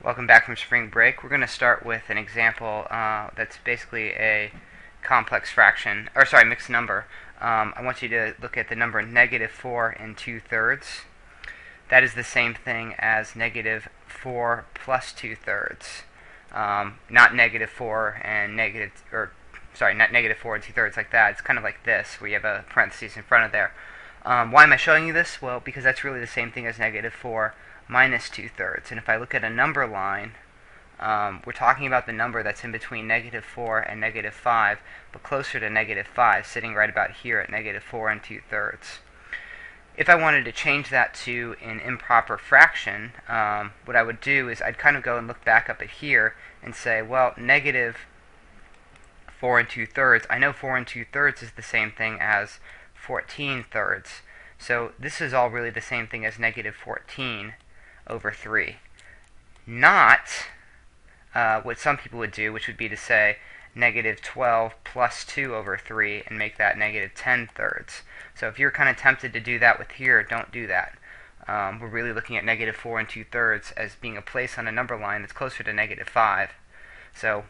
Welcome back from spring break. We're going to start with an example that's basically a complex fraction, or sorry, mixed number. I want you to look at the number negative 4 and 2/3. That is the same thing as negative 4 plus 2/3. Not negative 4 and not negative 4 and 2/3 like that. It's kind of like this, where you have a parentheses in front of there. Why am I showing you this? Well, because that's really the same thing as negative 4 minus 2/3. And if I look at a number line, we're talking about the number that's in between negative 4 and negative 5, but closer to negative 5, sitting right about here at negative 4 and 2/3. If I wanted to change that to an improper fraction, what I would do is I'd kind of go and look back up at here and say, well, negative 4 and 2/3, I know 4 and 2/3 is the same thing as 14/3. So this is all really the same thing as negative 14 over 3. Not what some people would do, which would be to say negative 12 plus 2 over 3 and make that negative 10/3. So if you're kind of tempted to do that with here, don't do that. We're really looking at negative 4 and 2/3 as being a place on a number line that's closer to negative 5. So,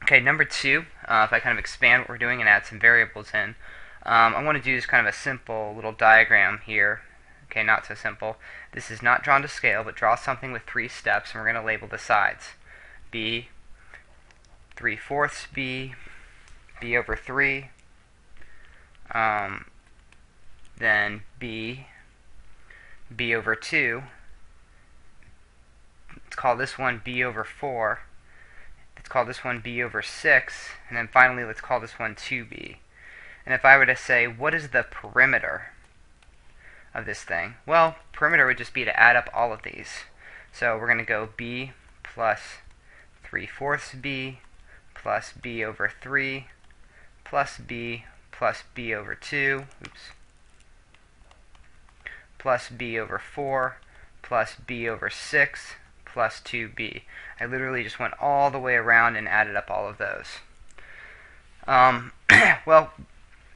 okay, number 2, if I kind of expand what we're doing and add some variables in, I want to do just kind of a simple little diagram here. Okay, not so simple. This is not drawn to scale, but draw something with 3 steps, and we're going to label the sides. B, 3/4 B, B over 3, then B, B over 2. Let's call this one B over 4. Let's call this one B over 6, and then finally let's call this one 2B. And if I were to say, what is the perimeter of this thing? Well, perimeter would just be to add up all of these. So we're going to go B plus 3/4 B plus B over 3 plus B over 2, plus B over 4 plus B over 6 plus 2B. I literally just went all the way around and added up all of those. Well,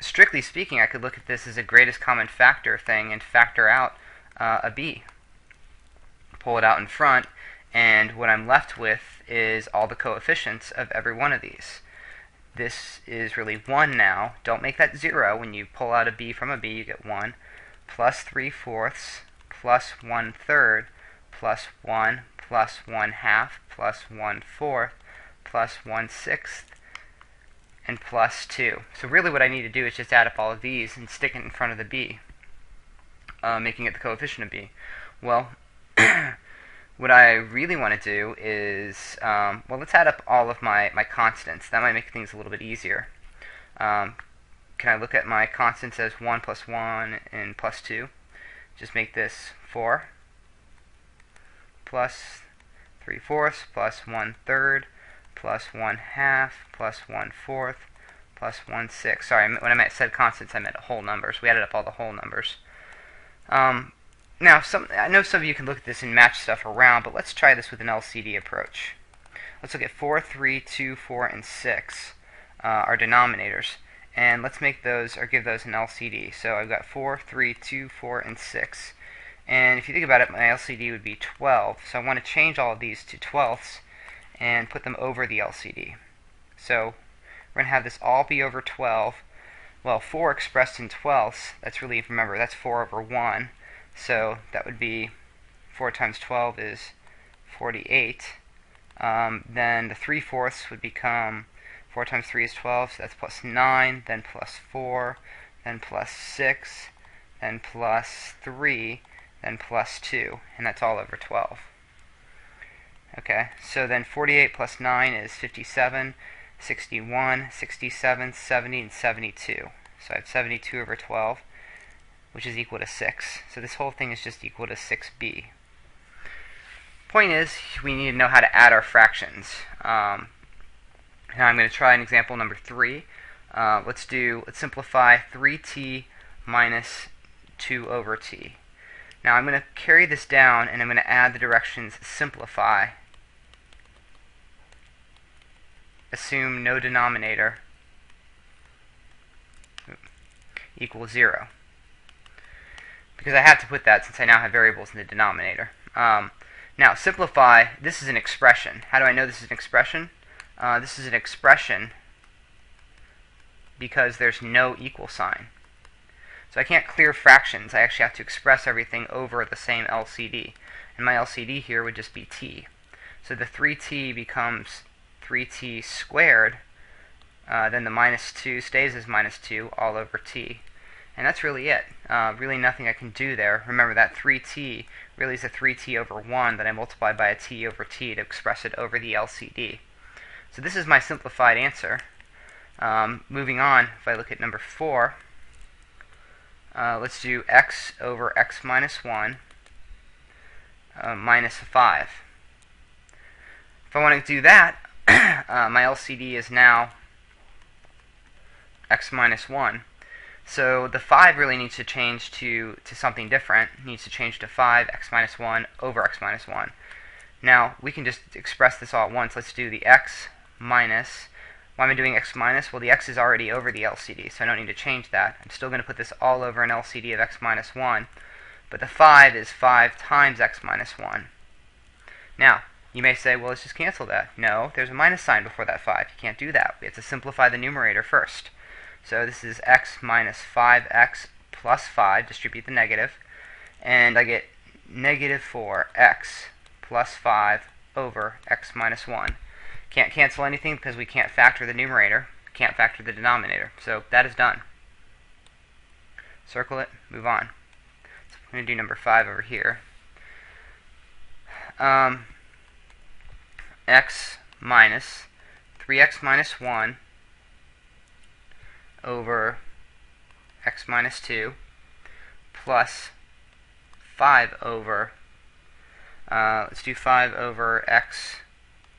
strictly speaking, I could look at this as a greatest common factor thing and factor out a B. Pull it out in front, and what I'm left with is all the coefficients of every one of these. This is really 1 now. Don't make that 0. When you pull out a B from a B, you get 1, plus 3/4, plus 1/3, plus 1, plus 1/2, plus 1/4, plus 1/6, and plus 2. So really what I need to do is just add up all of these and stick it in front of the B, making it the coefficient of B. Well, what I really want to do is, well, let's add up all of my constants. That might make things a little bit easier. Can I look at my constants as 1 plus 1 and plus 2? Just make this 4 plus 3/4 plus 1/3 plus 1/2 plus 1/4 plus 1/6. Sorry, when I said constants, I meant whole numbers. We added up all the whole numbers. Now, I know some of you can look at this and match stuff around, but let's try this with an LCD approach. Let's look at 4, 3, 2, 4, and 6, our denominators, and let's make those, or give those an LCD. So I've got 4, 3, 2, 4, and 6. And if you think about it, my LCD would be 12. So I want to change all of these to 12ths and put them over the LCD. So we're going to have this all be over 12. Well, 4 expressed in 12ths, that's really, remember, that's 4 over 1. So that would be 4 times 12 is 48. Then the 3/4 would become 4 times 3 is 12, so that's plus 9, then plus 4, then plus 6, then plus 3, then plus 2, and that's all over 12. Okay, so then 48 plus 9 is 57, 61, 67, 70, and 72. So I have 72 over 12, which is equal to 6. So this whole thing is just equal to 6b. Point is, we need to know how to add our fractions. Now I'm going to try an example number 3. Let's simplify 3t minus 2 over t. Now I'm going to carry this down, and I'm going to add the directions simplify, assume no denominator, equals 0. Because I have to put that since I now have variables in the denominator. Now, simplify. This is an expression. How do I know this is an expression? This is an expression because there's no equal sign. So I can't clear fractions. I actually have to express everything over the same LCD. And my LCD here would just be t. So the 3t becomes 3t squared. Then the minus 2 stays as minus 2 all over t. And that's really it. Really nothing I can do there. Remember that 3t really is a 3t over 1 that I multiply by a t over t to express it over the LCD. So this is my simplified answer. Moving on, if I look at number 4, let's do x over x minus 1 minus 5. If I want to do that, my LCD is now x minus 1. So the 5 really needs to change to something different. It needs to change to 5 x minus 1 over x minus 1. Now, we can just express this all at once. Let's do the x minus. Why am I doing x minus? Well, the x is already over the LCD, so I don't need to change that. I'm still going to put this all over an LCD of x minus 1. But the 5 is 5 times x minus 1. Now, you may say, well, let's just cancel that. No, there's a minus sign before that 5. You can't do that. We have to simplify the numerator first. So this is x minus 5x plus 5, distribute the negative, and I get negative 4x plus 5 over x minus 1. Can't cancel anything because we can't factor the numerator, can't factor the denominator. So that is done. Circle it, move on. So I'm going to do number 5 over here. X minus 3x minus 1 over x minus 2 plus 5 over, let's do 5 over x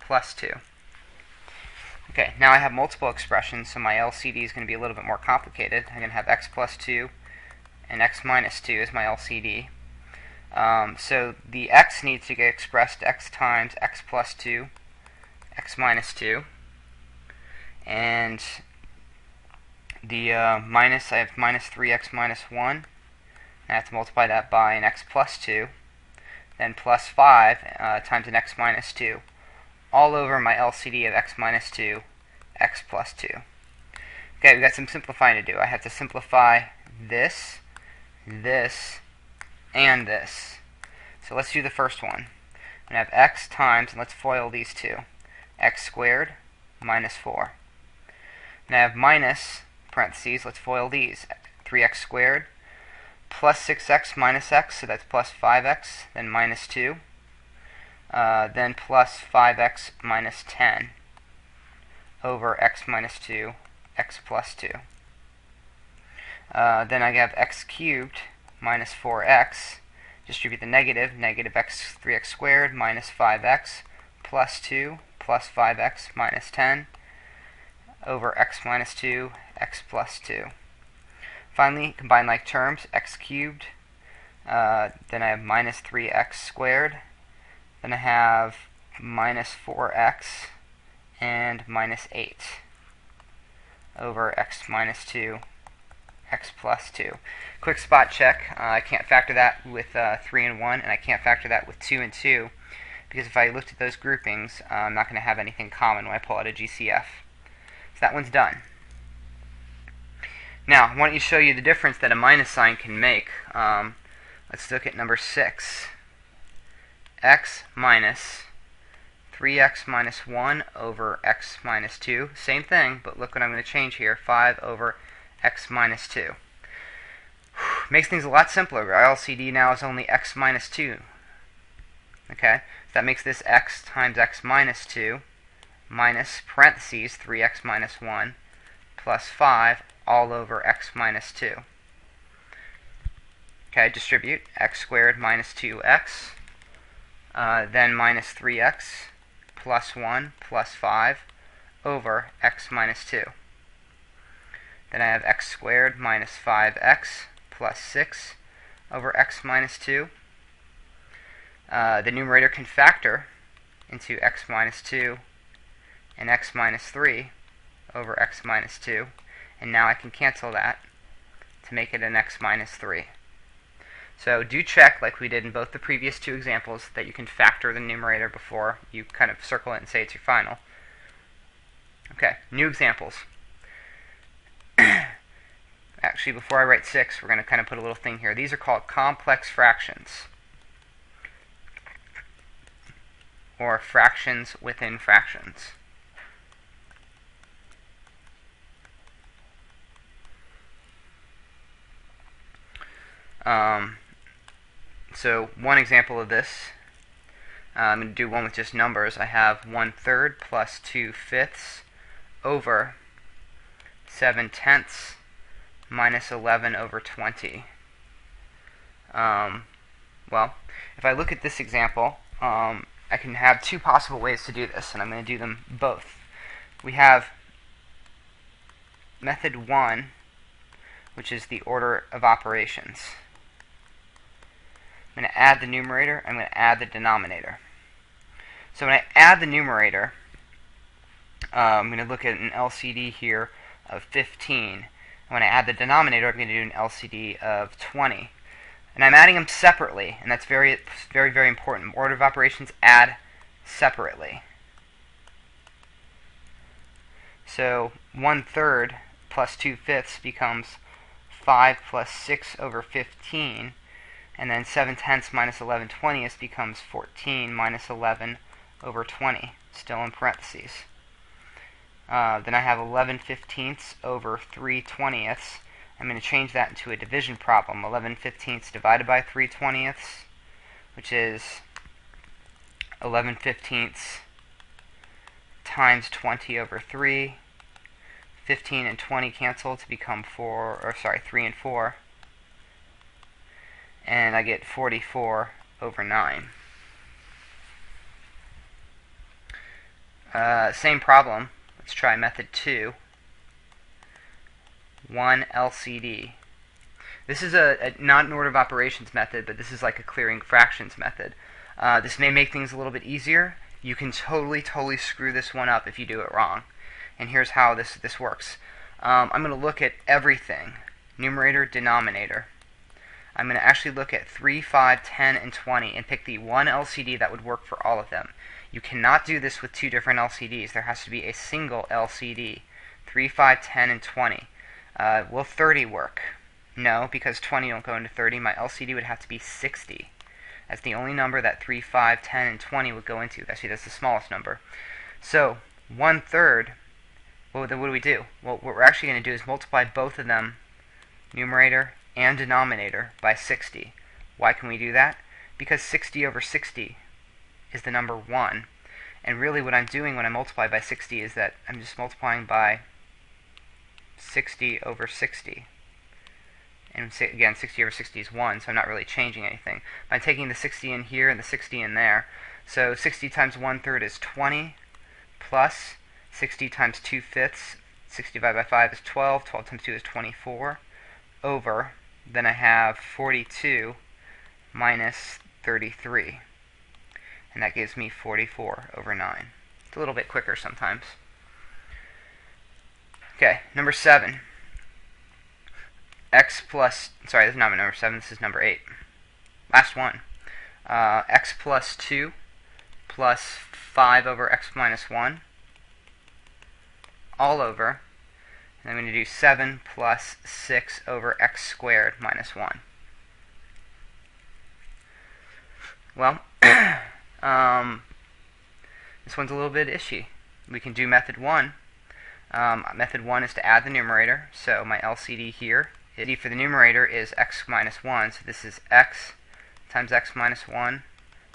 plus 2. Okay, now I have multiple expressions, so my LCD is going to be a little bit more complicated. I'm going to have x plus 2 and x minus 2 as my LCD. So the x needs to get expressed x times x plus 2, x minus 2, and the minus, I have minus 3x minus 1. I have to multiply that by an x plus 2, then plus 5 times an x minus 2, all over my LCD of x minus 2, x plus 2. Okay, we've got some simplifying to do. I have to simplify this, this, and this. So let's do the first one. I'm going to have x times, and let's FOIL these two, x squared minus 4. And I have minus, parentheses, let's FOIL these, 3x squared plus 6x minus x, so that's plus 5x, then minus 2, then plus 5x minus 10 over x minus 2, x plus 2. Then I have x cubed minus 4x, distribute the negative, negative x 3x squared minus 5x plus 2 plus 5x minus 10 over x minus 2, x plus 2. Finally, combine like terms, x cubed, then I have minus 3x squared, then I have minus 4x and minus 8 over x minus 2, x plus 2. Quick spot check, I can't factor that with 3 and 1, and I can't factor that with 2 and 2, because if I looked at those groupings, I'm not going to have anything common when I pull out a GCF. So that one's done. Now, I want to show you the difference that a minus sign can make. Let's look at number 6. X minus 3x minus 1 over x minus 2. Same thing, but look what I'm going to change here. 5 over x minus 2. Makes things a lot simpler. Our LCD now is only x minus 2. Okay, so that makes this x times x minus 2 minus parentheses 3x minus 1 plus 5 all over x minus 2. Okay, distribute x squared minus 2x, then minus 3x plus 1 plus 5 over x minus 2. Then I have x squared minus 5x plus 6 over x minus 2. The numerator can factor into x minus 2 and x minus 3 over x minus 2. And now I can cancel that to make it an x minus 3. So do check, like we did in both the previous two examples, that you can factor the numerator before you kind of circle it and say it's your final. Okay, new examples. Actually, before I write 6, we're going to kind of put a little thing here. These are called complex fractions, or fractions within fractions. So one example of this, I'm going to do one with just numbers. I have 1/3 plus 2/5 over 7/10 minus 11 over 20. Well, if I look at this example, I can have two possible ways to do this, and I'm going to do them both. We have method 1, which is the order of operations. I'm going to add the numerator, I'm going to add the denominator. So when I add the numerator, I'm going to look at an LCD here of 15. When I add the denominator, I'm going to do an LCD of 20. And I'm adding them separately, and that's very, very, very important. Order of operations, add separately. So 1/3 plus 2/5 becomes 5 plus 6 over 15. And then 7/10 minus 11/20 becomes 14 minus 11 over 20, still in parentheses. Then I have 11/15 over 3/20. I'm going to change that into a division problem. 11/15 divided by 3/20, which is 11/15 times 20 over 3. 15 and 20 cancel to become 3 and 4. And I get 44 over 9. Same problem. Let's try method 2. 1 LCD. This is not an order of operations method, but this is like a clearing fractions method. This may make things a little bit easier. You can totally screw this one up if you do it wrong. And here's how this works. I'm going to look at everything. Numerator, denominator. I'm going to actually look at 3, 5, 10, and 20 and pick the one LCD that would work for all of them. You cannot do this with two different LCDs. There has to be a single LCD. 3, 5, 10, and 20. Will 30 work? No, because 20 don't go into 30. My LCD would have to be 60. That's the only number that 3, 5, 10, and 20 would go into. Actually, that's the smallest number. So 1/3, well, then what do we do? Well, what we're actually going to do is multiply both of them, numerator and denominator, by 60. Why can we do that? Because 60 over 60 is the number 1. And really what I'm doing when I multiply by 60 is that I'm just multiplying by 60 over 60. And again, 60 over 60 is 1, so I'm not really changing anything. I'm taking the 60 in here and the 60 in there. So 60 times 1/3 is 20, plus 60 times 2/5, 60 divided by 5 is 12, 12 times 2 is 24, over, then I have 42 minus 33. And that gives me 44 over 9. It's a little bit quicker sometimes. Okay, number 7. X plus, sorry, this is not number 7, this is number 8. Last one. X plus 2 plus 5 over x minus 1, all over, and I'm going to do 7 plus 6 over x squared minus 1. Well, this one's a little bit ishy. We can do method 1. Method 1 is to add the numerator, so my LCD here, for the numerator is x minus 1, so this is x times x minus 1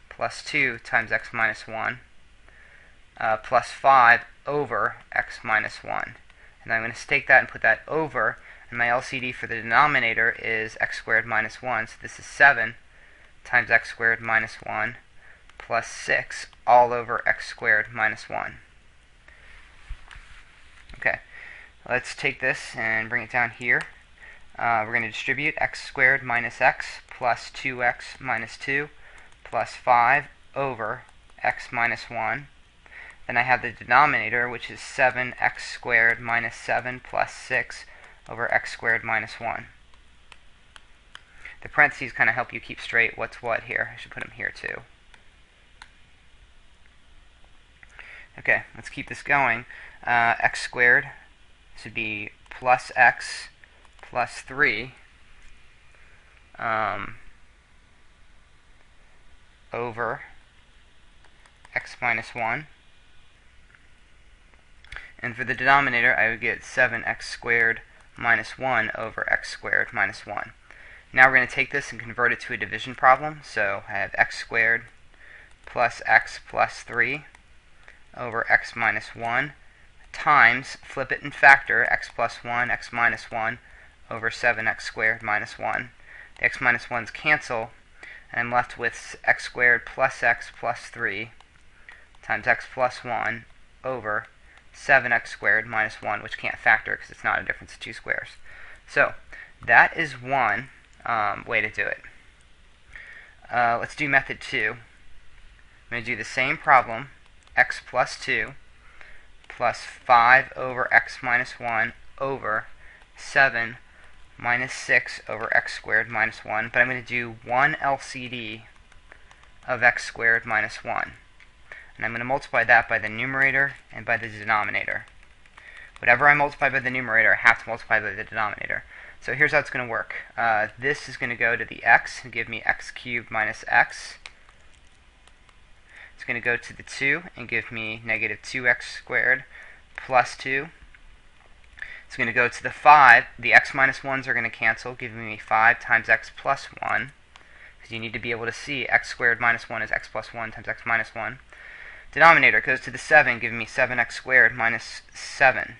plus 2 times x minus 1 plus 5 over x minus 1. And I'm going to stake that and put that over, and my LCD for the denominator is x squared minus 1, so this is 7 times x squared minus 1 plus 6 all over x squared minus 1. Okay, let's take this and bring it down here. We're going to distribute x squared minus x plus 2x minus 2 plus 5 over x minus 1. Then I have the denominator, which is 7x squared minus 7 plus 6 over x squared minus 1. The parentheses kind of help you keep straight what's what here. I should put them here too. Okay, let's keep this going. X squared, this would be plus x plus 3 over x minus 1. And for the denominator, I would get 7x squared minus 1 over x squared minus 1. Now we're going to take this and convert it to a division problem. So I have x squared plus x plus 3 over x minus 1 times, flip it and factor, x plus 1, x minus 1 over 7x squared minus 1. The x minus 1's cancel, and I'm left with x squared plus x plus 3 times x plus 1 over 7x squared minus 1, which can't factor because it's not a difference of two squares. So that is one way to do it. Let's do method 2. I'm going to do the same problem, x plus 2 plus 5 over x minus 1 over 7 minus 6 over x squared minus 1, but I'm going to do 1 LCD of x squared minus 1. And I'm going to multiply that by the numerator and by the denominator. Whatever I multiply by the numerator, I have to multiply by the denominator. So here's how it's going to work. This is going to go to the x and give me x cubed minus x. It's going to go to the 2 and give me negative 2x squared plus 2. It's going to go to the 5. The x minus 1s are going to cancel, giving me 5 times x plus 1. Because you need to be able to see x squared minus 1 is x plus 1 times x minus 1. Denominator goes to the 7, giving me 7x squared minus 7.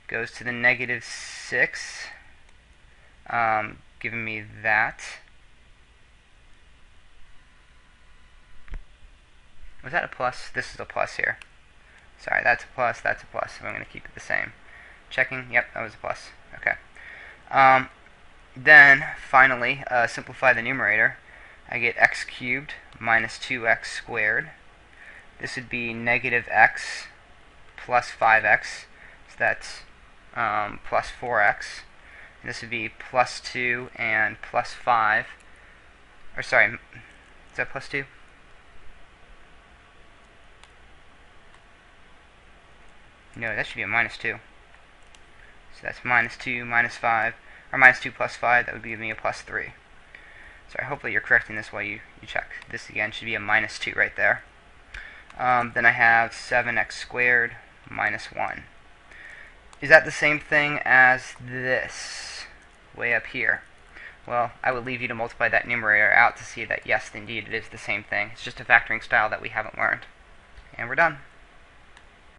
Goes to the negative 6, giving me that. Was that a plus? This is a plus here. Sorry, that's a plus, that's a plus, so I'm going to keep it the same. Checking, yep, that was a plus. Okay. Then, finally, simplify the numerator. I get x cubed minus 2x squared. This would be negative x plus 5x, so that's plus 4x. And this would be plus 2 and plus 5. Or sorry, is that plus 2? No, that should be a minus 2. So that's minus 2 minus 5, or minus 2 plus 5, that would give me a plus 3. Sorry, hopefully you're correcting this while you check. This again should be a minus 2 right there. Then I have 7x squared minus 1. Is that the same thing as this, way up here? Well, I would leave you to multiply that numerator out to see that yes, indeed, it is the same thing. It's just a factoring style that we haven't learned. And we're done.